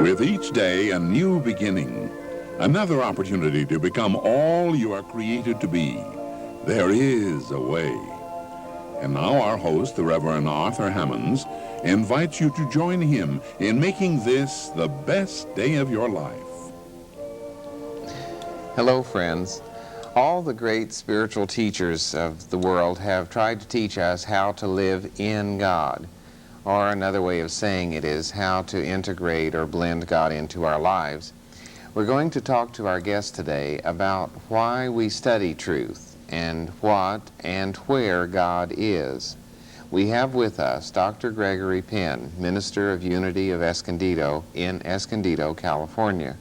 With each day, a new beginning, another opportunity to become all you are created to be. There is a way. And now our host, the Reverend Arthur Hammons, invites you to join him in making this the best day of your life. Hello, friends. All the great spiritual teachers of the world have tried to teach us how to live in God. Or another way of saying it is how to integrate or blend God into our lives. We're going to talk to our guest today about why we study truth and what and where God is. We have with us Dr. Gregory Penn, Minister of Unity of Escondido in Escondido, California.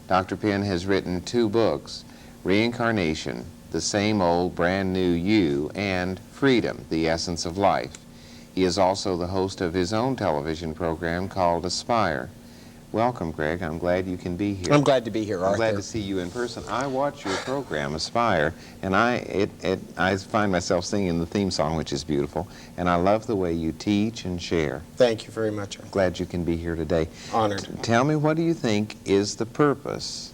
Dr. Penn has written 2 books, Reincarnation, The Same Old Brand New You, and Freedom, The Essence of Life. He is also the host of his own television program called Aspire. Welcome, Greg. I'm glad you can be here. I'm glad to be here, Arthur. I'm glad to see you in person. I watch your program, Aspire, and I find myself singing the theme song, which is beautiful, and I love the way you teach and share. Thank you very much, Arthur. Glad you can be here today. Honored. Tell me, what do you think is the purpose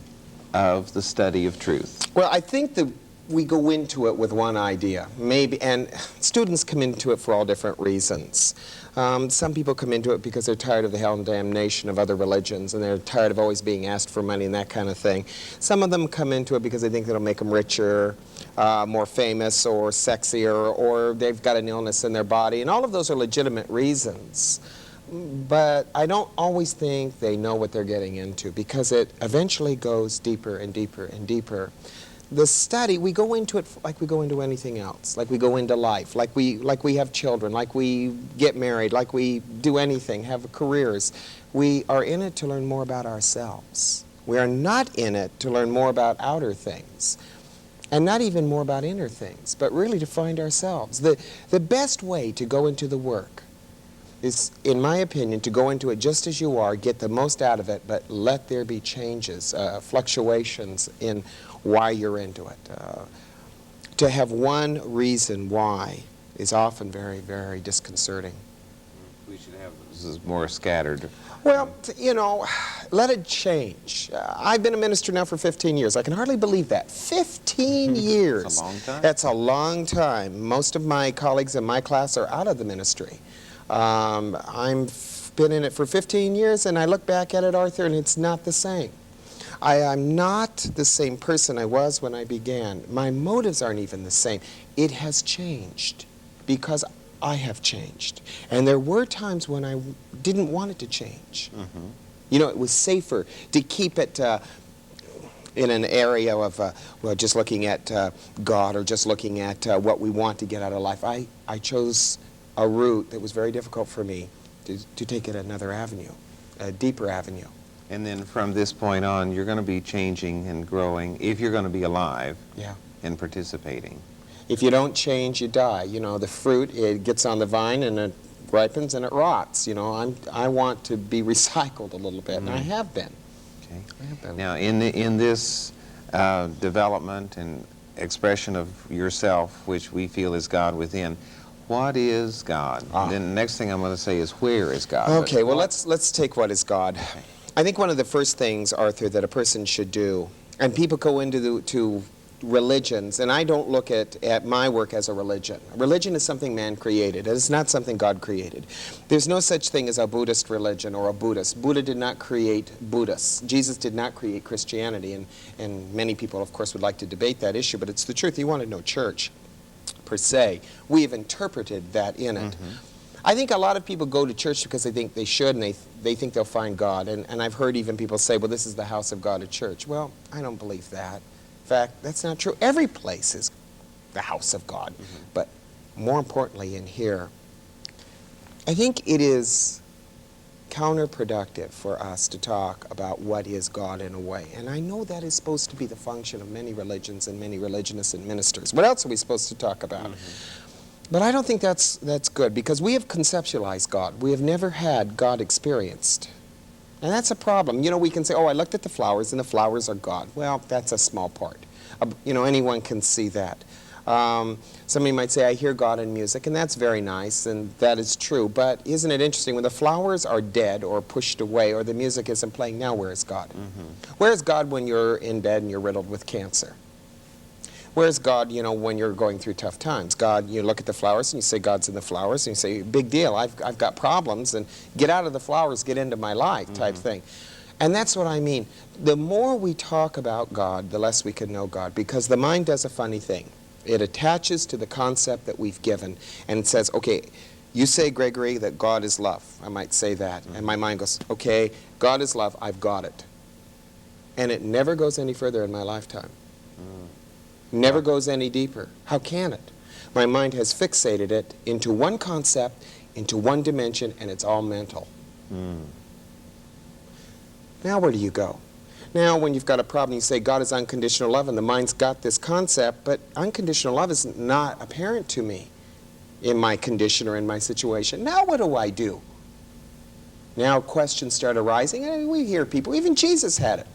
of the study of truth? Well, I think that we go into it with one idea, maybe, and students come into it for all different reasons. Some people come into it because they're tired of the hell and damnation of other religions, and they're tired of always being asked for money and that kind of thing. Some of them come into it because they think it'll make them richer, more famous, or sexier, or they've got an illness in their body, and all of those are legitimate reasons. But I don't always think they know what they're getting into, because it eventually goes deeper and deeper and deeper. The study, we go into it like we go into anything else, like we go into life, like we have children, like we get married, like we do anything, have careers. We are in it to learn more about ourselves. We are not in it to learn more about outer things, and not even more about inner things, but really to find ourselves. The best way to go into the work is, in my opinion, to go into it just as you are, get the most out of it, but let there be changes, fluctuations in why you're into it. To have one reason why is often very, very disconcerting. We should have this more scattered. Well, you know, let it change. I've been a minister now for 15 years. I can hardly believe that. 15 years. That's a long time. That's a long time. Most of my colleagues in my class are out of the ministry. I've been in it for 15 years, and I look back at it, Arthur, and it's not the same. I'm not the same person I was when I began. My motives aren't even the same. It has changed because I have changed. And there were times when I didn't want it to change. Mm-hmm. You know, it was safer to keep it in an area of, well, just looking at God, or just looking at what we want to get out of life. I chose a route that was very difficult for me to take it another avenue, a deeper avenue. And then from this point on, you're going to be changing and growing if you're going to be alive. Yeah. And participating. If you don't change, you die. You know, the fruit, it gets on the vine and it ripens and it rots. You know, I want to be recycled a little bit, and I have been. Okay. I have been. Now, in this development and expression of yourself, which we feel is God within, what is God? Then the next thing I'm going to say is, where is God? Okay, well, let's take what is God. Okay. I think one of the first things, Arthur, that a person should do, and people go into religions, and I don't look at my work as a religion. Religion is something man created. It is not something God created. There's no such thing as a Buddhist religion or a Buddhist. Buddha did not create Buddhists. Jesus did not create Christianity, and many people, of course, would like to debate that issue, but it's the truth. He wanted no church, per se. We have interpreted that in it. Mm-hmm. I think a lot of people go to church because they think they should, and they think they'll find God. And I've heard even people say, well, this is the house of God at church. Well, I don't believe that. In fact, that's not true. Every place is the house of God. Mm-hmm. But more importantly in here, I think it is counterproductive for us to talk about what is God in a way. And I know that is supposed to be the function of many religions and many religionists and ministers. What else are we supposed to talk about? Mm-hmm. But I don't think that's good, because we have conceptualized God. We have never had God experienced. And that's a problem. You know, we can say, oh, I looked at the flowers, and the flowers are God. Well, that's a small part. You know, anyone can see that. Somebody might say, I hear God in music, and that's very nice, and that is true. But isn't it interesting, when the flowers are dead or pushed away or the music isn't playing, now where is God? Where is God when you're in bed and you're riddled with cancer? Where's God, you know, when you're going through tough times? God, you look at the flowers and you say, God's in the flowers, and you say, big deal, I've got problems, and get out of the flowers, get into my life type thing. And that's what I mean. The more we talk about God, the less we can know God, because the mind does a funny thing. It attaches to the concept that we've given, and it says, okay, you say, Gregory, that God is love. I might say that, and my mind goes, okay, God is love, I've got it. And it never goes any further in my lifetime. Never goes any deeper. How can it? My mind has fixated it into one concept, into one dimension, and it's all mental. Now where do you go? Now when you've got a problem, you say God is unconditional love, and the mind's got this concept, but unconditional love is not apparent to me in my condition or in my situation. Now what do I do? Now questions start arising, and we hear people, even Jesus had it.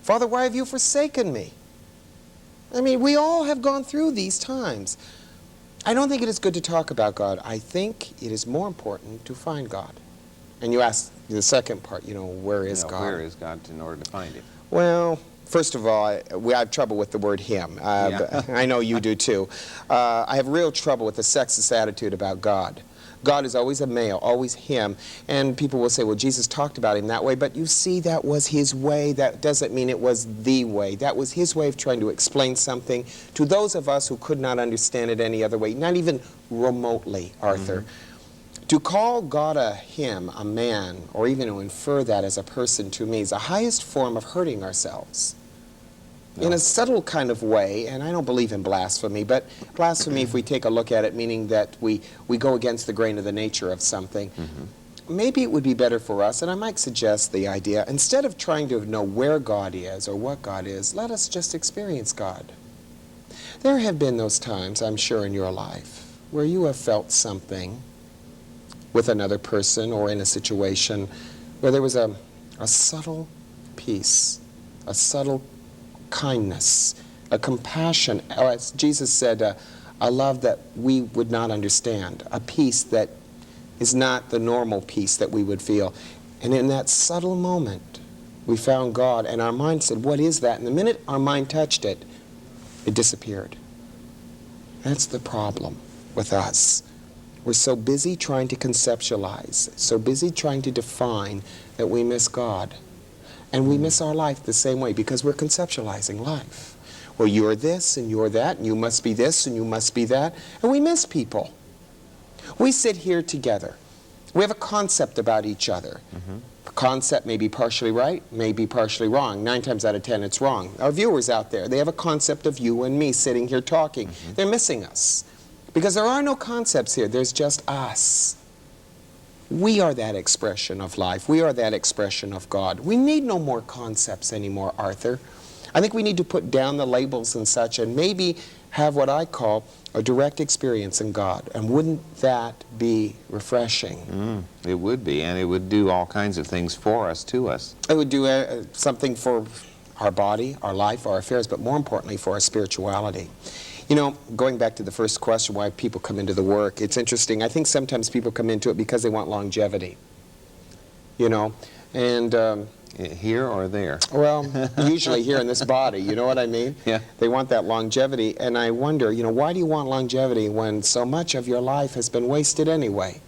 Father, why have you forsaken me? I mean, we all have gone through these times. I don't think it is good to talk about God. I think it is more important to find God. And you asked the second part, you know, where is God? Where is God in order to find Him? Well, first of all, I have trouble with the word him. I know you do too. I have real trouble with the sexist attitude about God. God is always a male, always him. And people will say, well, Jesus talked about him that way, but you see, that was his way. That doesn't mean it was the way. That was his way of trying to explain something to those of us who could not understand it any other way, not even remotely, Arthur. To call God a him, a man, or even to infer that as a person, to me is the highest form of hurting ourselves. In a subtle kind of way, and I don't believe in blasphemy, but blasphemy, if we take a look at it, meaning that we go against the grain of the nature of something, maybe it would be better for us, and I might suggest the idea, instead of trying to know where God is or what God is, let us just experience God. There have been those times, I'm sure, in your life where you have felt something with another person or in a situation where there was a subtle peace, a subtle kindness, a compassion, or as Jesus said, a love that we would not understand, a peace that is not the normal peace that we would feel. And in that subtle moment, we found God, and our mind said, what is that? And the minute our mind touched it, it disappeared. That's the problem with us. We're so busy trying to conceptualize, so busy trying to define, that we miss God. And we miss our life the same way because we're conceptualizing life. Well, you're this and you're that, and you must be this and you must be that, and we miss people. We sit here together. We have a concept about each other. The concept may be partially right, may be partially wrong. 9 times out of 10 it's wrong. Our viewers out there, they have a concept of you and me sitting here talking. They're missing us because there are no concepts here. There's just us. We are that expression of life. We are that expression of God. We need no more concepts anymore, Arthur. I think we need to put down the labels and such and maybe have what I call a direct experience in God. And wouldn't that be refreshing? It would be, and it would do all kinds of things for us, to us. It would do something for our body, our life, our affairs, but more importantly for our spirituality. You know, going back to the first question, why people come into the work, it's interesting. I think sometimes people come into it because they want longevity, you know, and here or there? Well, usually here in this body, you know what I mean? Yeah. They want that longevity, and I wonder, you know, why do you want longevity when so much of your life has been wasted anyway?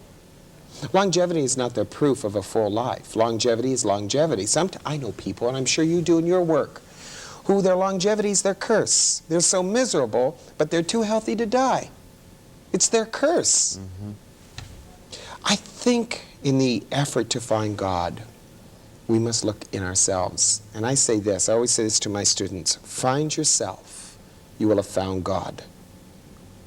Longevity is not the proof of a full life. Longevity is longevity. I know people, and I'm sure you do in your work, who their longevity is their curse. They're so miserable, but they're too healthy to die. It's their curse. I think in the effort to find God, we must look in ourselves. And I say this, I always say this to my students, find yourself, you will have found God.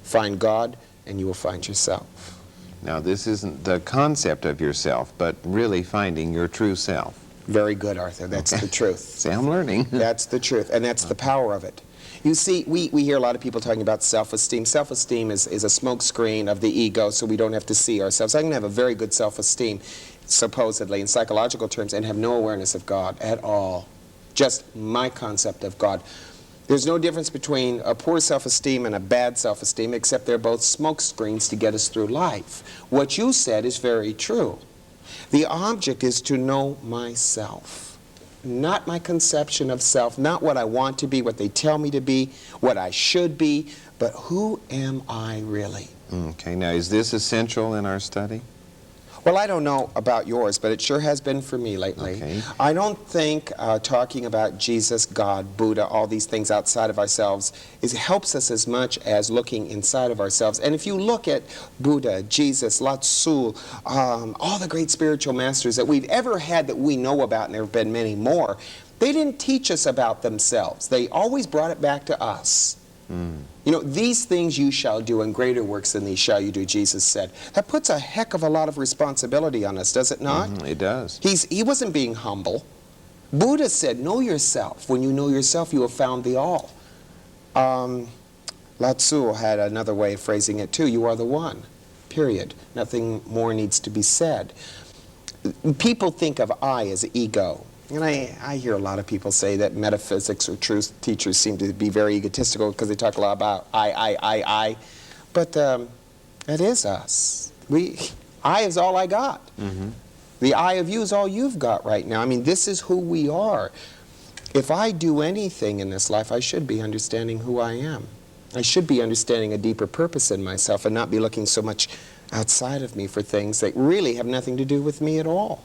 Find God, and you will find yourself. Now, this isn't the concept of yourself, but really finding your true self. Very good, Arthur. That's the truth. See, I'm learning. That's the truth, and that's the power of it. You see, we hear a lot of people talking about self-esteem. Self-esteem is a smokescreen of the ego, so we don't have to see ourselves. I can have a very good self-esteem, supposedly, in psychological terms, and have no awareness of God at all. Just my concept of God. There's no difference between a poor self-esteem and a bad self-esteem, except they're both smoke screens to get us through life. What you said is very true. The object is to know myself, not my conception of self, not what I want to be, what they tell me to be, what I should be, but who am I really? Okay, now is this essential in our study? Well, I don't know about yours, but it sure has been for me lately. Okay. I don't think talking about Jesus, God, Buddha, all these things outside of ourselves helps us as much as looking inside of ourselves. And if you look at Buddha, Jesus, Lao Tzu, all the great spiritual masters that we've ever had that we know about, and there have been many more, they didn't teach us about themselves. They always brought it back to us. You know, these things you shall do, and greater works than these shall you do, Jesus said. That puts a heck of a lot of responsibility on us, does it not? It does. He wasn't being humble. Buddha said, know yourself. When you know yourself, you have found the all. Lao Tzu had another way of phrasing it too. You are the one, period. Nothing more needs to be said. People think of I as ego. And I hear a lot of people say that metaphysics or truth teachers seem to be very egotistical because they talk a lot about I. But that is us. I is all I got. The I of you is all you've got right now. I mean, this is who we are. If I do anything in this life, I should be understanding who I am. I should be understanding a deeper purpose in myself and not be looking so much outside of me for things that really have nothing to do with me at all.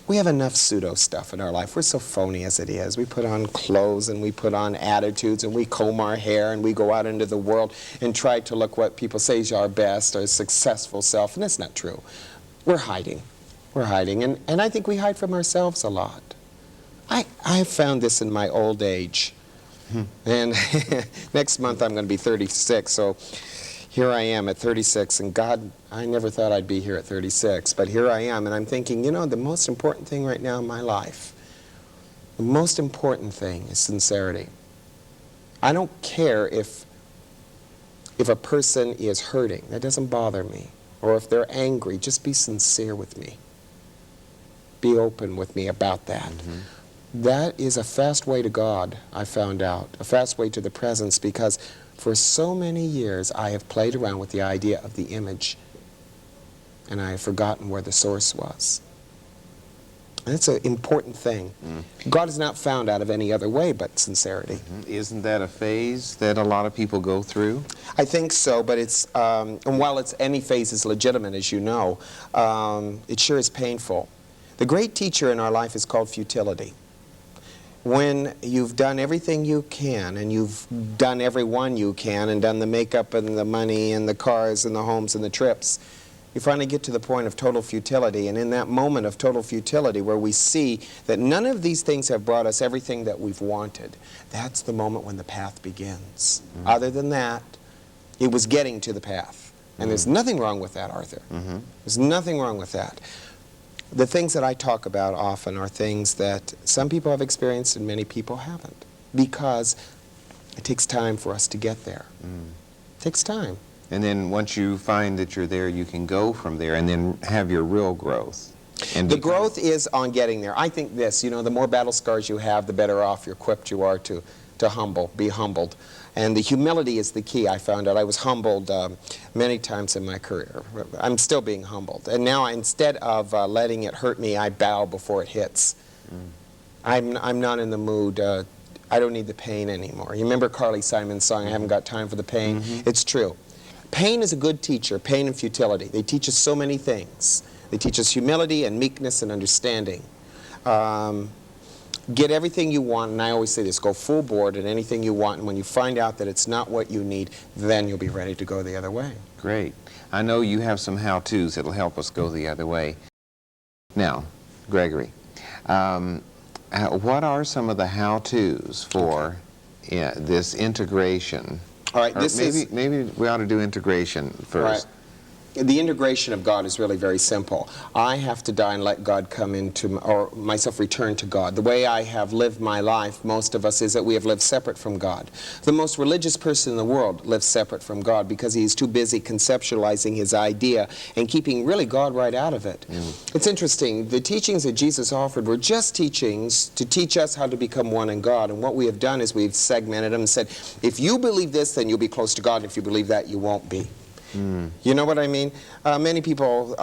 We have enough pseudo stuff in our life. We're so phony as it is. We put on clothes and we put on attitudes and we comb our hair and we go out into the world and try to look what people say is our best, our successful self, and that's not true. We're hiding. We're hiding, and I think we hide from ourselves a lot. I found this in my old age. And next month I'm going to be 36, so here I am at 36, and God, I never thought I'd be here at 36, but here I am, and I'm thinking, you know, the most important thing right now in my life, the most important thing is sincerity. I don't care if a person is hurting. That doesn't bother me. Or if they're angry, just be sincere with me. Be open with me about that. That is a fast way to God, I found out, a fast way to the presence, because for so many years I have played around with the idea of the image, and I have forgotten where the source was. And it's an important thing. God is not found out of any other way but sincerity. Isn't that a phase that a lot of people go through? I think so, but it's, and while any phase is legitimate, as you know, it sure is painful. The great teacher in our life is called futility. When you've done everything you can, and you've done everyone you can, and done the makeup and the money and the cars and the homes and the trips, you finally get to the point of total futility. And in that moment of total futility where we see that none of these things have brought us everything that we've wanted, that's the moment when the path begins. Other than that, it was getting to the path. And there's nothing wrong with that, Arthur. There's nothing wrong with that. The things that I talk about often are things that some people have experienced and many people haven't, because it takes time for us to get there. It takes time. And then once you find that you're there, you can go from there and then have your real growth. And the growth is on getting there. I think this, you know, the more battle scars you have, the better off you're equipped you are to be humbled. And the humility is the key, I found out. I was humbled many times in my career. I'm still being humbled. And now instead of letting it hurt me, I bow before it hits. I'm not in the mood. I don't need the pain anymore. You remember Carly Simon's song, I haven't got time for the pain? It's true. Pain is a good teacher, pain and futility. They teach us so many things. They teach us humility and meekness and understanding. Get everything you want, and I always say this, go full board at anything you want, and when you find out that it's not what you need, then you'll be ready to go the other way. Great. I know you have some how-tos that'll help us go the other way. Now, Gregory, what are some of the how-tos for this integration? All right, maybe we ought to do integration first. Right. the integration of God is really very simple. I have to die and let God come into, or myself return to God. The way I have lived my life, most of us, is that we have lived separate from God. The most religious person in the world lives separate from God because he's too busy conceptualizing his idea and keeping really God right out of it. It's interesting, the teachings that Jesus offered were just teachings to teach us how to become one in God, and what we have done is we've segmented them and said, if you believe this, then you'll be close to God, and if you believe that, you won't be. You know what I mean? Many people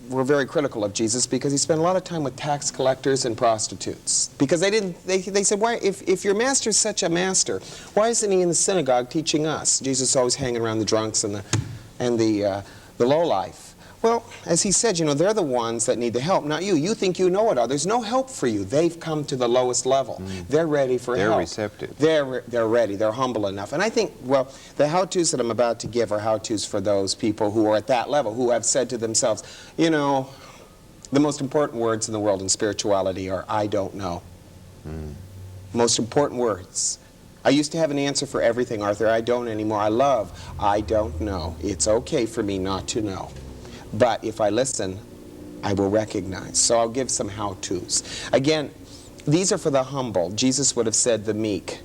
were very critical of Jesus because he spent a lot of time with tax collectors and prostitutes. Because they said, why, if your master's such a master, why isn't he in the synagogue teaching us? Jesus is always hanging around the drunks and the lowlife. Well, as he said, you know, they're the ones that need the help, not you. You think you know it all. There's no help for you. They've come to the lowest level. They're ready for help. They're receptive. They're ready. They're humble enough. And I think, well, the how-tos that I'm about to give are how-tos for those people who are at that level, who have said to themselves, you know, the most important words in the world in spirituality are, I don't know. Most important words. I used to have an answer for everything, Arthur. I don't anymore. I love, I don't know. It's okay for me not to know. But if I listen, I will recognize. So I'll give some how-tos. Again, these are for the humble. Jesus would have said the meek.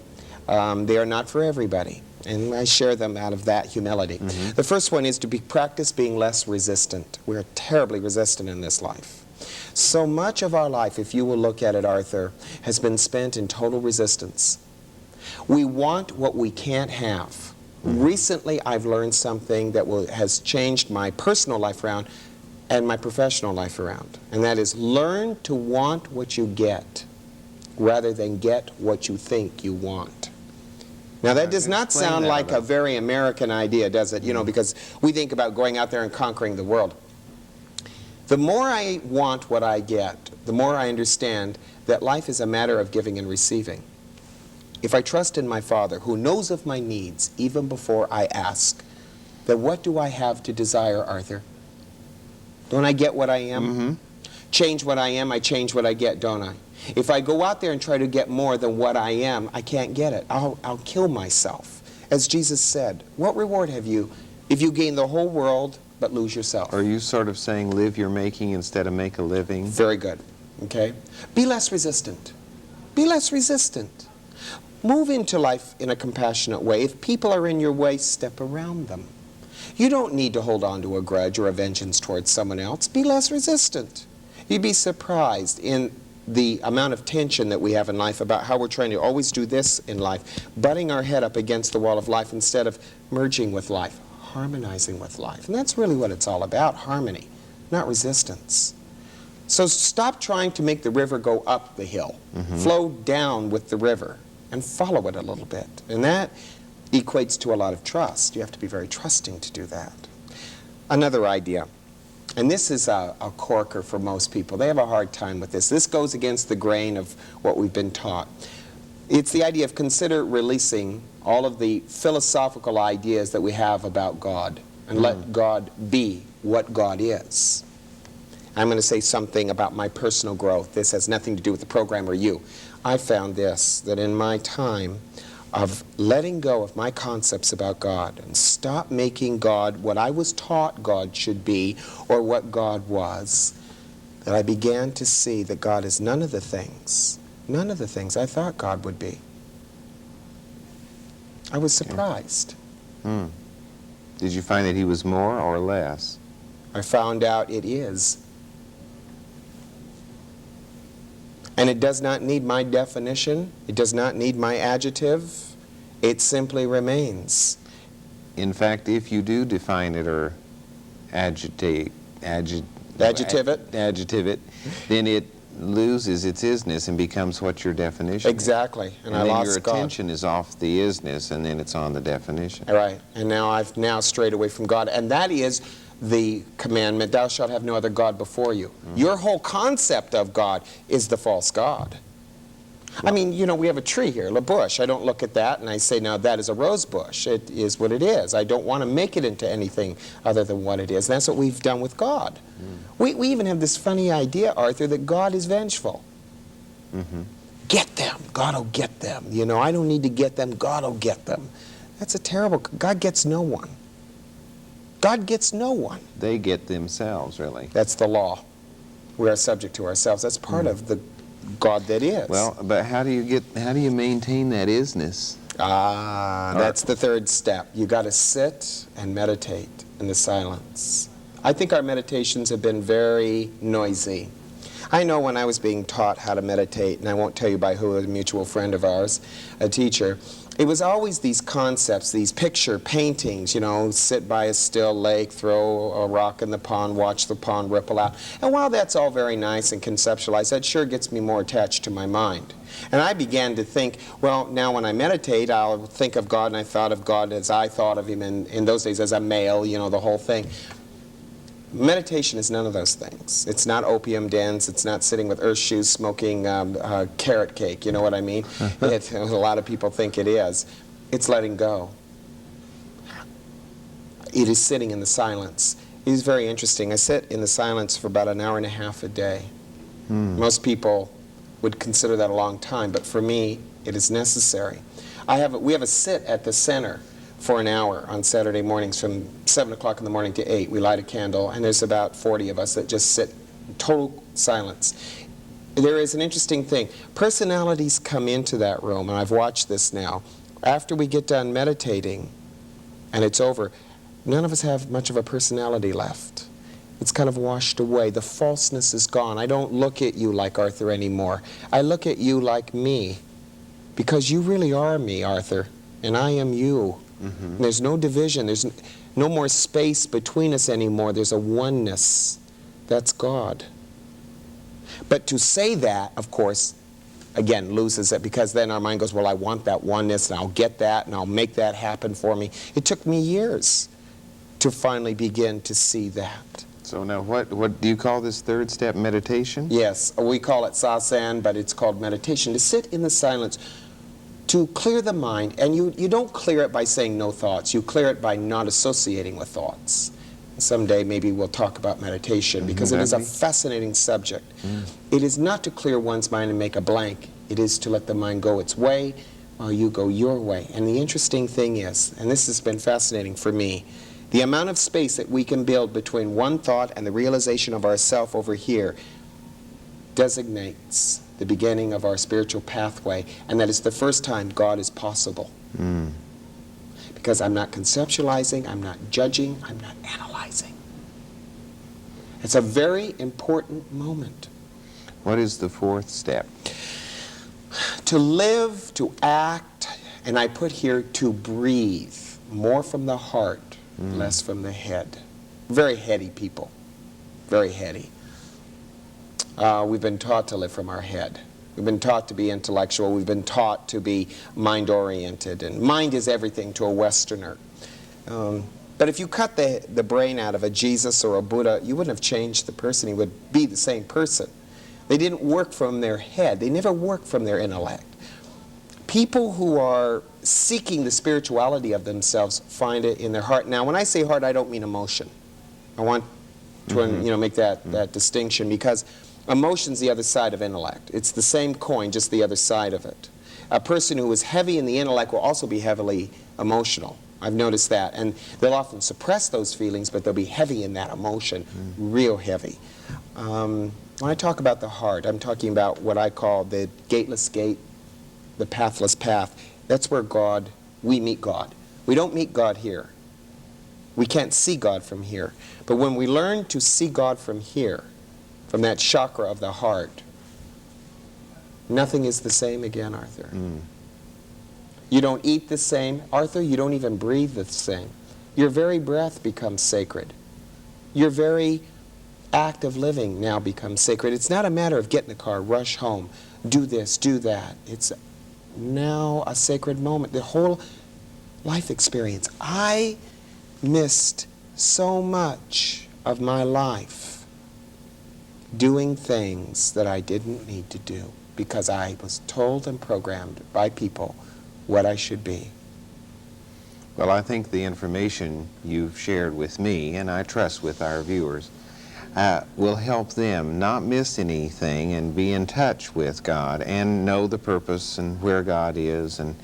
They are not for everybody. And I share them out of that humility. The first one is to practice being less resistant. We're terribly resistant in this life. So much of our life, if you will look at it, Arthur, has been spent in total resistance. We want what we can't have. Recently, I've learned something that has changed my personal life around and my professional life around. And that is, learn to want what you get rather than get what you think you want. Now, that does not sound like a very American idea, does it? You know, because we think about going out there and conquering the world. The more I want what I get, the more I understand that life is a matter of giving and receiving. If I trust in my Father, who knows of my needs even before I ask, then what do I have to desire, Arthur? Don't I get what I am? Change what I am, I change what I get, don't I? If I go out there and try to get more than what I am, I can't get it. I'll kill myself. As Jesus said, what reward have you if you gain the whole world but lose yourself? Are you sort of saying live your making instead of make a living? Very good. Okay? Be less resistant. Be less resistant. Move into life in a compassionate way. If people are in your way, step around them. You don't need to hold on to a grudge or a vengeance towards someone else. Be less resistant. You'd be surprised in the amount of tension that we have in life about how we're trying to always do this in life, butting our head up against the wall of life instead of merging with life, harmonizing with life. And that's really what it's all about, harmony, not resistance. So stop trying to make the river go up the hill. Flow down with the river and follow it a little bit. And that equates to a lot of trust. You have to be very trusting to do that. Another idea, and this is a corker for most people. They have a hard time with this. This goes against the grain of what we've been taught. It's the idea of consider releasing all of the philosophical ideas that we have about God and let God be what God is. I'm going to say something about my personal growth. This has nothing to do with the program or you. I found this, that in my time of letting go of my concepts about God and stop making God what I was taught God should be or what God was, that I began to see that God is none of the things I thought God would be. I was surprised. Did you find that he was more or less? I found out it is. And it does not need my definition. It does not need my adjective. It simply remains. In fact, if you do define it or adjective it, then it loses its isness and becomes what your definition Exactly. And I then lost your God. attention is off the isness, and then it's on the definition. All right. And now I've strayed away from God. And that is the commandment, thou shalt have no other God before you. Your whole concept of God is the false God. I mean, you know, we have a tree here, a bush. I don't look at that and I say, now that is a rose bush. It is what it is. I don't want to make it into anything other than what it is. And that's what we've done with God. We even have this funny idea, Arthur, that God is vengeful. Get them. God will get them. You know, I don't need to get them. God will get them. That's a terrible... God gets no one. God gets no one. They get themselves, really. That's the law. We are subject to ourselves. That's part of the God that is. Well, but how do you maintain that isness? That's the third step. You got to sit and meditate in the silence. I think our meditations have been very noisy. I know when I was being taught how to meditate, and I won't tell you by who, a mutual friend of ours, a teacher, it was always these concepts, these picture paintings, you know, sit by a still lake, throw a rock in the pond, watch the pond ripple out. And while that's all very nice and conceptualized, that sure gets me more attached to my mind. And I began to think, well, now when I meditate, I'll think of God, and I thought of God as I thought of him in those days as a male, you know, the whole thing. Meditation is none of those things. It's not opium dens. It's not sitting with earth shoes smoking carrot cake. You know what I mean? A lot of people think it is. It's letting go. It is sitting in the silence. It is very interesting. I sit in the silence for about an hour and a half a day. Most people would consider that a long time, but for me, it is necessary. We have a sit at the center for an hour on Saturday mornings from 7 o'clock in the morning to 8. We light a candle, and there's about 40 of us that just sit in total silence. There is an interesting thing. Personalities come into that room, and I've watched this now. After we get done meditating, and it's over, none of us have much of a personality left. It's kind of washed away. The falseness is gone. I don't look at you like Arthur anymore. I look at you like me, because you really are me, Arthur, and I am you. There's no division. There's no more space between us anymore. There's a oneness. That's God. But to say that, of course, again, loses it, because then our mind goes, well, I want that oneness, and I'll get that, and I'll make that happen for me. It took me years to finally begin to see that. So now what do you call this third step, meditation? Yes, we call it sasan, but it's called meditation. To sit in the silence, to clear the mind, and you don't clear it by saying no thoughts. You clear it by not associating with thoughts. Someday maybe we'll talk about meditation, because it is a fascinating subject. It is not to clear one's mind and make a blank. It is to let the mind go its way while you go your way. And the interesting thing is, and this has been fascinating for me, the amount of space that we can build between one thought and the realization of ourself over here designates the beginning of our spiritual pathway, and that is the first time God is possible. Because I'm not conceptualizing, I'm not judging, I'm not analyzing. It's a very important moment. What is the fourth step? To live, to act, and I put here to breathe, more from the heart, less from the head. Very heady people, very heady. We've been taught to live from our head. We've been taught to be intellectual. We've been taught to be mind-oriented. And mind is everything to a Westerner. But if you cut the brain out of a Jesus or a Buddha, you wouldn't have changed the person. He would be the same person. They didn't work from their head. They never worked from their intellect. People who are seeking the spirituality of themselves find it in their heart. Now, when I say heart, I don't mean emotion. I want to make that distinction, because emotion's the other side of intellect. It's the same coin, just the other side of it. A person who is heavy in the intellect will also be heavily emotional. I've noticed that. And they'll often suppress those feelings, but they'll be heavy in that emotion, real heavy. When I talk about the heart, I'm talking about what I call the gateless gate, the pathless path. That's where we meet God. We don't meet God here. We can't see God from here. But when we learn to see God from here, from that chakra of the heart, nothing is the same again, Arthur. You don't eat the same. Arthur, you don't even breathe the same. Your very breath becomes sacred. Your very act of living now becomes sacred. It's not a matter of get in the car, rush home, do this, do that. It's now a sacred moment. The whole life experience. I missed so much of my life doing things that I didn't need to do, because I was told and programmed by people what I should be. Well, I think the information you've shared with me, and I trust with our viewers, will help them not miss anything and be in touch with God and know the purpose and where God is, and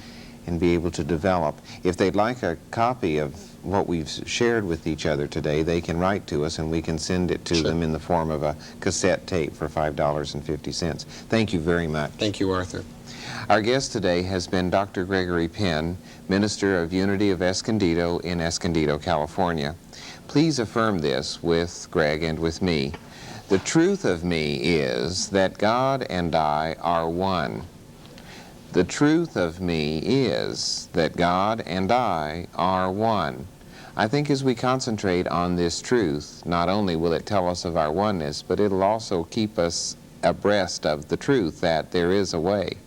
and be able to develop. If they'd like a copy of what we've shared with each other today, they can write to us and we can send it to them in the form of a cassette tape for $5.50. Thank you very much. Thank you, Arthur. Our guest today has been Dr. Gregory Penn, Minister of Unity of Escondido in Escondido, California. Please affirm this with Greg and with me. The truth of me is that God and I are one. The truth of me is that God and I are one. I think as we concentrate on this truth, not only will it tell us of our oneness, but it'll also keep us abreast of the truth that there is a way.